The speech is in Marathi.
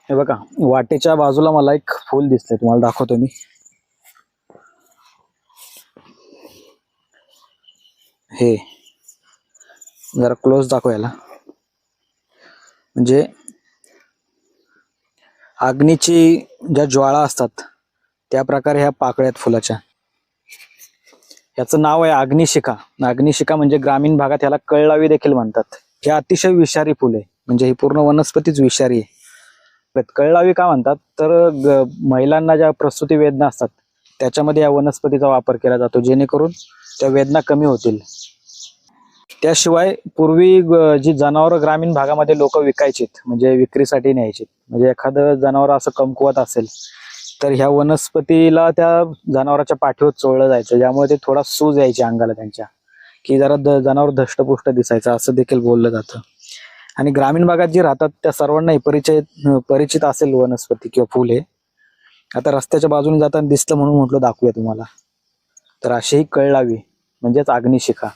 हे बघा, वाटेच्या बाजूला मला एक फूल दिसतंय, तुम्हाला दाखवतो मी. हे जरा क्लोज दाखव याला. म्हणजे अग्नीची ज्या ज्वाळा असतात त्या प्रकारे ह्या पाकळ्यात फुलाच्या. याचं नाव आहे अग्निशिखा. अग्निशिखा म्हणजे ग्रामीण भागात याला कळलावी देखील म्हणतात. हे अतिशय विषारी फुल आहे, म्हणजे ही पूर्ण वनस्पतीच विषारी आहे. कळलावी का म्हणतात तर महिलांना ज्या प्रसूती वेदना असतात त्याच्यामध्ये या वनस्पतीचा वापर केला जातो, जेणेकरून त्या वेदना कमी होतील. त्याशिवाय पूर्वी जी जनावरं ग्रामीण भागामध्ये लोक विकायचीत, म्हणजे विक्रीसाठी न्यायची. म्हणजे एखादं जनावर असं कमकुवत असेल तर ह्या वनस्पतीला त्या जनावराच्या पाठीवर चोळलं जायचं, ज्यामुळे ते थोडा सूज यायची अंगाला त्यांच्या, की जरा जनावर धष्टपुष्ट दिसायचं, असं देखील बोललं जातं. आणि ग्रामीण भागात जे राहतात त्या सर्वांनाही परिचित असेल वनस्पती किंवा फुल हे. आता रस्त्याच्या बाजूने जाताना दिसलं म्हणून म्हटलं दाखवूया तुम्हाला. तर अशी ही कळलावी म्हणजेच अग्निशिखा.